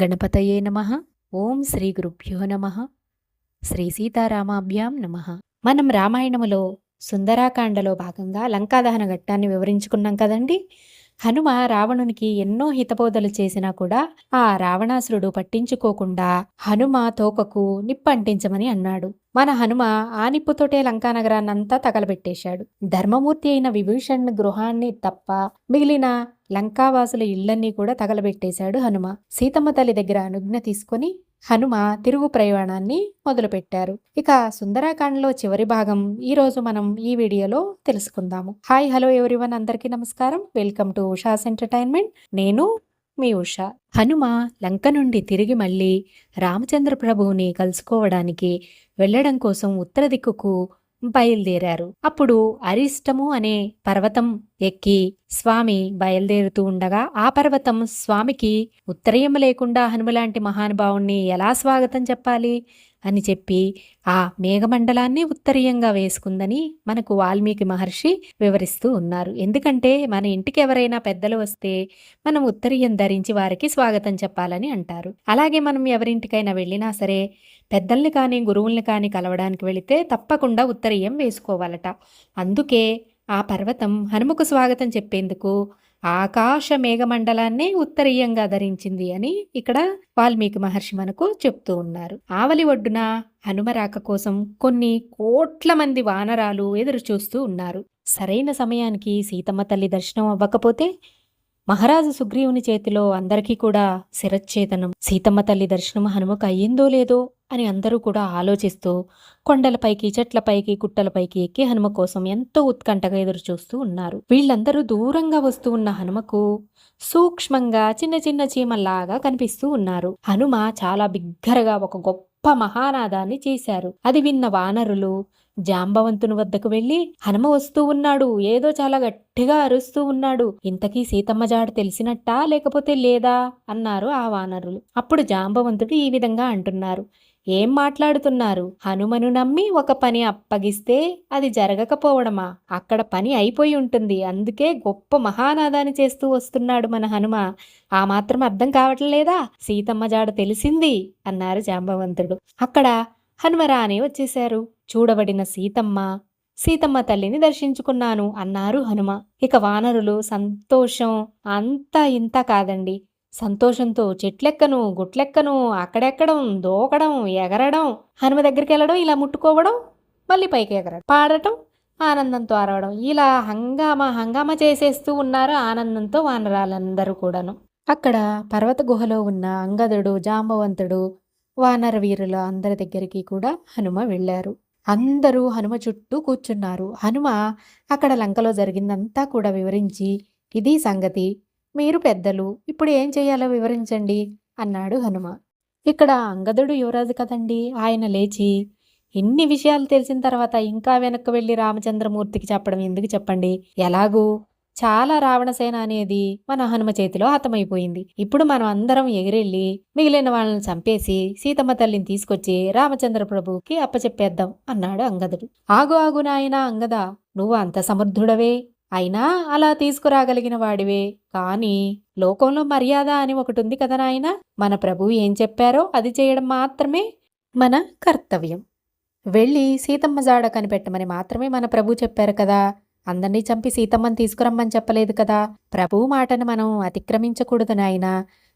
గణపతయే నమః. ఓం శ్రీ గురుభ్యో నమః. శ్రీ సీతారామాభ్యాం నమః. మనం రామాయణములో సుందరాకాండలో భాగంగా లంకాదహన ఘట్టాన్ని వివరించుకున్నాం కదండి. హనుమ రావణునికి ఎన్నో హితబోధలు చేసినా కూడా ఆ రావణాసురుడు పట్టించుకోకుండా హనుమ తోకకు నిప్పంటించమని అన్నాడు. మన హనుమ ఆ నిప్పుతోటే లంకానగరాన్నంతా తగలబెట్టేశాడు. ధర్మమూర్తి అయిన విభీషణ్ గృహాన్ని తప్ప మిగిలిన లంకావాసుల ఇళ్లన్నీ కూడా తగలబెట్టేశాడు హనుమ. సీతమ్మ తల్లి దగ్గర అనుజ్ఞ తీసుకొని హనుమ తిరుగు ప్రయాణాన్ని మొదలుపెట్టారు. ఇక సుందరాకాండలో చివరి భాగం ఈరోజు మనం ఈ వీడియోలో తెలుసుకుందాము. హాయ్ హలో ఎవ్రీవన్, అందరికీ నమస్కారం. Welcome to Usha's entertainment. నేను మీ ఉషా. హనుమ లంక నుండి తిరిగి మళ్ళీ రామచంద్ర ప్రభువుని కలుసుకోవడానికి వెళ్లడం కోసం ఉత్తర దిక్కుకు బయలుదేరారు. అప్పుడు అరిష్టము అనే పర్వతం ఎక్కి స్వామి బయలుదేరుతూ ఉండగా ఆ పర్వతం స్వామికి ఉత్తరీయం లేకుండా హనుమలాంటి మహానుభావుణ్ణి ఎలా స్వాగతం చెప్పాలి అని చెప్పి ఆ మేఘమండలాన్ని ఉత్తరీయంగా వేసుకుందని మనకు వాల్మీకి మహర్షి వివరిస్తూ ఉన్నారు. ఎందుకంటే మన ఇంటికి ఎవరైనా పెద్దలు వస్తే మనం ఉత్తరీయం ధరించి వారికి స్వాగతం చెప్పాలని అంటారు. అలాగే మనం ఎవరింటికైనా వెళ్ళినా సరే పెద్దల్ని కానీ గురువుల్ని కానీ కలవడానికి వెళితే తప్పకుండా ఉత్తరీయం వేసుకోవాలట. అందుకే ఆ పర్వతం హనుమకు స్వాగతం చెప్పేందుకు ఆకాశ మేఘమండలాన్నే ఉత్తరీయంగా ధరించింది అని ఇక్కడ వాల్మీకి మహర్షి మనకు చెప్తూ ఉన్నారు. ఆవలి ఒడ్డున హనుమ రాక కోసం కొన్ని కోట్ల మంది వానరాలు ఎదురు చూస్తూ ఉన్నారు. సరైన సమయానికి సీతమ్మ తల్లి దర్శనం అవ్వకపోతే మహారాజు సుగ్రీవుని చేతిలో అందరికీ కూడా శిరచ్ఛేదనం. సీతమ్మ తల్లి దర్శనం హనుమకు అయ్యిందో లేదో అని అందరూ కూడా ఆలోచిస్తూ కొండలపైకి, చెట్లపైకి, గుట్టలపైకి ఎక్కి హనుమ కోసం ఎంతో ఉత్కంఠగా ఎదురు చూస్తూ ఉన్నారు. వీళ్ళందరూ దూరంగా వస్తూ ఉన్న హనుమకు సూక్ష్మంగా చిన్న చిన్న చీమల్లాగా కనిపిస్తూ ఉన్నారు. హనుమ చాలా బిగ్గరగా ఒక గొప్ప మహానాదాన్ని చేశారు. అది విన్న వానరులు జాంబవంతుని వద్దకు వెళ్లి హనుమ వస్తూ ఉన్నాడు, ఏదో చాలా గట్టిగా అరుస్తూ ఉన్నాడు, ఇంతకీ సీతమ్మ జాడ తెలిసినట్టా లేకపోతే లేదా అన్నారు ఆ వానరులు. అప్పుడు జాంబవంతుడు ఈ విధంగా అంటున్నారు, ఏం మాట్లాడుతున్నారు? హనుమను నమ్మి ఒక పని అప్పగిస్తే అది జరగకపోవడమా? అక్కడ పని అయిపోయి ఉంటుంది, అందుకే గొప్ప మహానాదాన్ని చేస్తూ వస్తున్నాడు మన హనుమ. ఆ మాత్రం అర్థం కావట్లేదా? సీతమ్మ జాడ తెలిసింది అన్నారు జాంబవంతుడు. అక్కడ హనుమరాని వచ్చేశారు. చూడబడిన సీతమ్మ తల్లిని దర్శించుకున్నాను అన్నారు హనుమ. ఇక వానరులు సంతోషం అంతా ఇంత కాదండి. సంతోషంతో చెట్లెక్కను, గుట్లెక్కను, అక్కడెక్కడం, దూకడం, ఎగరడం, హనుమ దగ్గరికి వెళ్ళడం, ఇలా ముట్టుకోవడం, మళ్ళీ పైకి ఎగరడం, పాడటం, ఆనందంతో అరవడం, ఇలా హంగామా చేసేస్తూ ఉన్నారు ఆనందంతో వానరాలందరూ కూడాను. అక్కడ పర్వత గుహలో ఉన్న అంగదుడు, జాంబవంతుడు, వానర వీరుల అందరి దగ్గరికి కూడా హనుమ వెళ్ళారు. అందరూ హనుమ చుట్టూ కూర్చున్నారు. హనుమ అక్కడ లంకలో జరిగిందంతా కూడా వివరించి, ఇది సంగతి, మీరు పెద్దలు, ఇప్పుడు ఏం చేయాలో వివరించండి అన్నాడు హనుమ. ఇక్కడ అంగదుడు యువరాజు కదండి, ఆయన లేచి, ఇన్ని విషయాలు తెలిసిన తర్వాత ఇంకా వెనక్కి వెళ్ళి రామచంద్రమూర్తికి చెప్పడం ఎందుకు చెప్పండి, ఎలాగూ చాలా రావణసేన అనేది మన హనుమ చేతిలో హతమైపోయింది. ఇప్పుడు మనం అందరం ఎగిరెళ్ళి మిగిలిన వాళ్ళని చంపేసి సీతమ్మ తల్లిని తీసుకొచ్చి రామచంద్ర ప్రభువుకి అప్పచెప్పేద్దాం అన్నాడు అంగదుడు. ఆగు నాయనా అంగద, నువ్వు అంత సమర్థుడవే, అయినా అలా తీసుకురాగలిగిన వాడివే, కానీ లోకంలో మర్యాద అని ఒకటి ఉంది కదా నాయన, మన ప్రభువు ఏం చెప్పారో అది చేయడం మాత్రమే మన కర్తవ్యం. వెళ్ళి సీతమ్మ జాడ కనిపెట్టమని మాత్రమే మన ప్రభు చెప్పారు కదా, అందరినీ చంపి సీతమ్మని తీసుకురమ్మని చెప్పలేదు కదా. ప్రభువు మాటను మనం అతిక్రమించకూడదు నాయనా,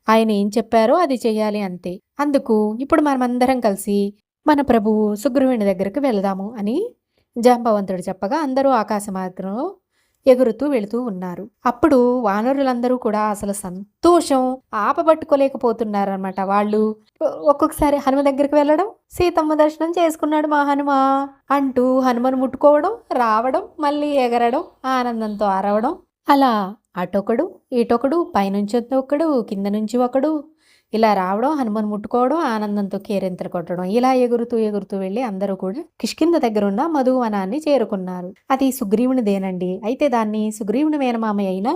ఆయన ఏం చెప్పారో అది చెయ్యాలి అంతే. అందుకు ఇప్పుడు మనమందరం కలిసి మన ప్రభువు సుగ్రీవుని దగ్గరకు వెళదాము అని జాంబవంతుడు చెప్పగా అందరూ ఆకాశ మార్గంలో ఎగురుతూ వెళుతూ ఉన్నారు. అప్పుడు వానరులందరూ కూడా అసలు సంతోషం ఆపబట్టుకోలేకపోతున్నారన్నమాట. వాళ్ళు ఒక్కొక్కసారి హనుమ దగ్గరికి వెళ్ళడం, సీతమ్మ దర్శనం చేసుకున్నాడు మా హనుమ అంటూ హనుమను ముట్టుకోవడం, రావడం, మళ్ళీ ఎగరడం, ఆనందంతో అరవడం, అలా అటొకడు ఇటొకడు, పైనుంచి ఒకడు, కింద నుంచి ఒకడు, ఇలా రావడం, హనుమను ముట్టుకోవడం, ఆనందంతో కేరింతలు కొట్టడం, ఇలా ఎగురుతూ వెళ్ళి అందరూ కూడా కిష్కింద దగ్గరున్న మధువనాన్ని చేరుకున్నారు. అది సుగ్రీవునిదేనండి. అయితే దాన్ని సుగ్రీవుని మేనమామ అయిన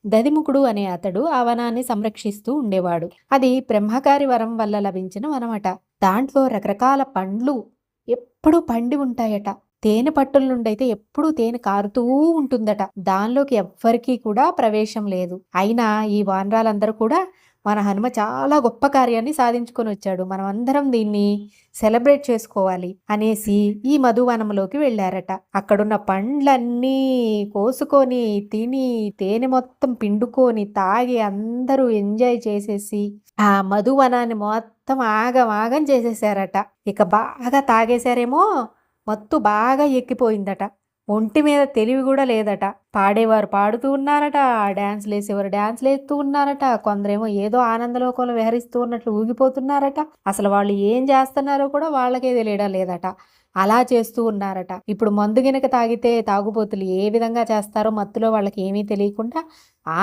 దదిముఖుడు అనే అతడు ఆ వనాన్ని సంరక్షిస్తూ ఉండేవాడు. అది బ్రహ్మగారి వరం వల్ల లభించిన వనమట. దాంట్లో రకరకాల పండ్లు ఎప్పుడూ పండి ఉంటాయట. తేనె పట్టుల నుండైతే ఎప్పుడూ తేనె కారుతూ ఉంటుందట. దానిలోకి ఎవ్వరికీ కూడా ప్రవేశం లేదు. అయినా ఈ వానరాలందరూ కూడా మన హనుమ చాలా గొప్ప కార్యాన్ని సాధించుకొని వచ్చాడు. మనం అందరం దీన్ని సెలబ్రేట్ చేసుకోవాలి అనేసి ఈ మధువనంలోకి వెళ్ళారట. అక్కడున్న పండ్లన్నీ కోసుకొని తిని తేనె మొత్తం పిండుకొని తాగి అందరూ ఎంజాయ్ చేసేసి ఆ మధువనాన్ని మొత్తం ఆగం చేసేసారట. ఇక బాగా తాగేశారేమో, మత్తు బాగా ఎక్కిపోయిందట. ఒంటి మీద తెలివి కూడా లేదట. పాడేవారు పాడుతూ ఉన్నారట, డ్యాన్స్లు వేసేవారు డ్యాన్స్లు వేస్తూ ఉన్నారట, కొందరేమో ఏదో ఆనందలోకంలో విహరిస్తూ ఉన్నట్లు ఊగిపోతున్నారట. అసలు వాళ్ళు ఏం చేస్తున్నారో కూడా వాళ్ళకే తెలియడం లేదట. అలా చేస్తూ ఉన్నారట. ఇప్పుడు మందు గినక తాగితే తాగుబోతులు ఏ విధంగా చేస్తారో మత్తులో వాళ్ళకి ఏమీ తెలియకుండా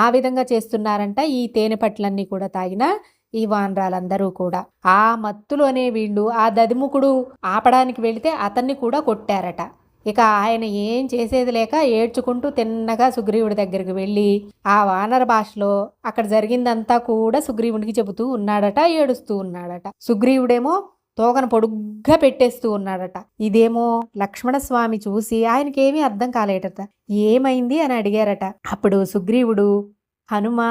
ఆ విధంగా చేస్తున్నారంట. ఈ తేనె పట్లన్నీ కూడా తాగిన ఈ వానరాలందరూ కూడా ఆ మత్తులోనే వీళ్ళు ఆ దదిముకుడు ఆపడానికి వెళితే అతన్ని కూడా కొట్టారట. ఇక ఆయన ఏం చేసేది లేక ఏడ్చుకుంటూ తిన్నగా సుగ్రీవుడి దగ్గరికి వెళ్ళి ఆ వానర భాషలో అక్కడ జరిగిందంతా కూడా సుగ్రీవుడికి చెబుతూ ఉన్నాడట, ఏడుస్తూ ఉన్నాడట. సుగ్రీవుడేమో తోకను పొడుగ్గా పెట్టేస్తూ ఉన్నాడట. ఇదేమో లక్ష్మణస్వామి చూసి ఆయనకేమీ అర్థం కాలేటట. ఏమైంది అని అడిగారట. అప్పుడు సుగ్రీవుడు, హనుమ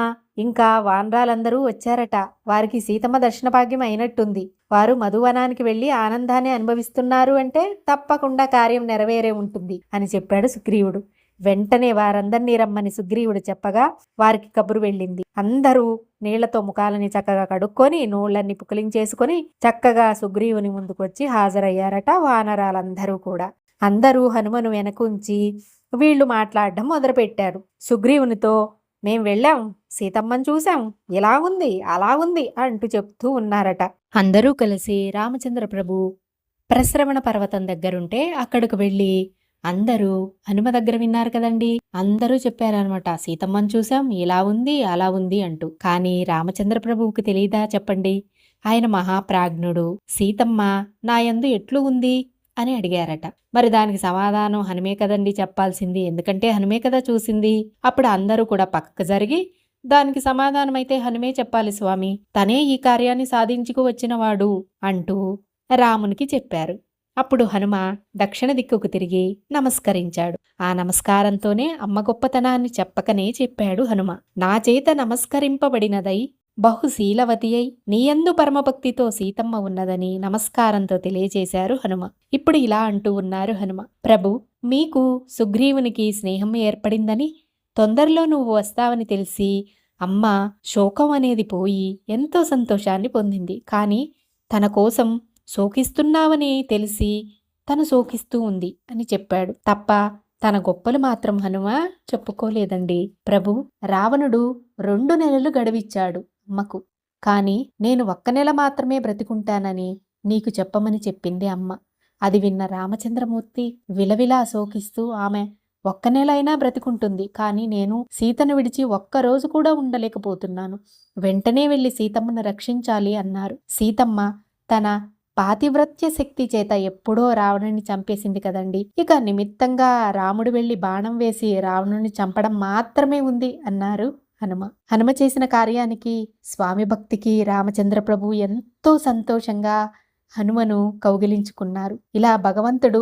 ఇంకా వానరాలందరూ వచ్చారట. వారికి సీతమ్మ దర్శన భాగ్యం అయినట్టుంది. వారు మధువనానికి వెళ్లి ఆనందాన్ని అనుభవిస్తున్నారు అంటే తప్పకుండా కార్యం నెరవేరే ఉంటుంది అని చెప్పాడు సుగ్రీవుడు. వెంటనే వారందరినీ రమ్మని సుగ్రీవుడు చెప్పగా వారికి కబురు వెళ్ళింది. అందరూ నీళ్లతో ముఖాలని చక్కగా కడుక్కొని నోళ్లన్నీ పుకిలించేసుకొని చక్కగా సుగ్రీవుని ముందుకొచ్చి హాజరయ్యారట వానరాలందరూ కూడా. అందరూ హనుమను వెనకుంచి వీళ్ళు మాట్లాడడం మొదలుపెట్టారు. సుగ్రీవునితో, మేం వెళ్ళాం, సీతమ్మని చూశాం, ఇలా ఉంది అలా ఉంది అంటూ చెప్తూ ఉన్నారట. అందరూ కలిసి రామచంద్ర ప్రభు ప్రశ్రవణ పర్వతం దగ్గరుంటే అక్కడికి వెళ్ళి అందరూ హనుమ దగ్గర విన్నారు కదండి. అందరూ చెప్పారనమాట, సీతమ్మని చూశాం, ఇలా ఉంది అలా ఉంది అంటూ. కానీ రామచంద్ర ప్రభువుకి తెలీదా చెప్పండి? ఆయన మహాప్రాజ్ఞుడు. సీతమ్మ నా యందు ఎట్లు ఉంది అని అడిగారట. మరి దానికి సమాధానం హనుమే కదండి చెప్పాల్సింది, ఎందుకంటే హనుమే కదా చూసింది. అప్పుడు అందరూ కూడా పక్కకు జరిగి దానికి సమాధానమైతే హనుమే చెప్పాలి స్వామి, తనే ఈ కార్యాన్ని సాధించుకు వచ్చినవాడు అంటూ రామునికి చెప్పారు. అప్పుడు హనుమ దక్షిణ దిక్కుకు తిరిగి నమస్కరించాడు. ఆ నమస్కారంతోనే అమ్మ గొప్పతనాన్ని చెప్పకనే చెప్పాడు హనుమ. నా చేత నమస్కరింపబడినదై బహుశీలవతి అయి నీయందు పరమభక్తితో సీతమ్మ ఉన్నదని నమస్కారంతో తెలియజేశారు హనుమ. ఇప్పుడు ఇలా అంటూ ఉన్నారు హనుమ, ప్రభు, మీకు సుగ్రీవునికి స్నేహం ఏర్పడిందని, తొందరలో నువ్వు వస్తావని తెలిసి అమ్మ శోకం అనేది పోయి ఎంతో సంతోషాన్ని పొందింది. కానీ తన కోసం శోకిస్తున్నావని తెలిసి తను శోకిస్తూ ఉంది అని చెప్పాడు. తప్ప తన గొప్పలు మాత్రం హనుమ చెప్పుకోలేదండి. ప్రభు, రావణుడు 2 నెలలు గడువిచ్చాడు అమ్మకు. కానీ నేను 1 నెల మాత్రమే బ్రతికుంటానని నీకు చెప్పమని చెప్పింది అమ్మ. అది విన్న రామచంద్రమూర్తి విలవిలా శోకిస్తూ, ఆమె 1 నెల అయినా బ్రతికుంటుంది, కానీ నేను సీతను విడిచి 1 రోజు కూడా ఉండలేకపోతున్నాను. వెంటనే వెళ్ళి సీతమ్మను రక్షించాలి అన్నారు. సీతమ్మ తన పాతివ్రత్య శక్తి చేత ఎప్పుడో రావణుని చంపేసింది కదండి. ఇక నిమిత్తంగా రాముడు వెళ్లి బాణం వేసి రావణుని చంపడం మాత్రమే ఉంది అన్నారు హనుమ. హనుమ చేసిన కార్యానికి, స్వామి భక్తికి రామచంద్ర ప్రభు ఎంతో సంతోషంగా హనుమను కౌగిలించుకున్నారు. ఇలా భగవంతుడు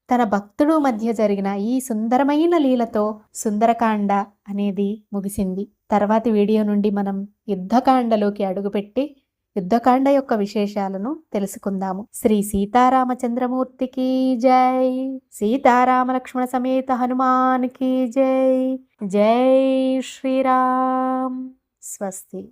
తన భక్తుడు మధ్య జరిగిన ఈ సుందరమైన లీలతో సుందరకాండ అనేది ముగిసింది. తర్వాతి వీడియో నుండి మనం యుద్ధకాండలోకి అడుగుపెట్టి యుద్ధకాండ యొక్క విశేషాలను తెలుసుకుందాము. శ్రీ సీతారామచంద్రమూర్తికి జై. సీతారామ లక్ష్మణ సమేత హనుమానికి జై. జై శ్రీరామ్. స్వస్తి.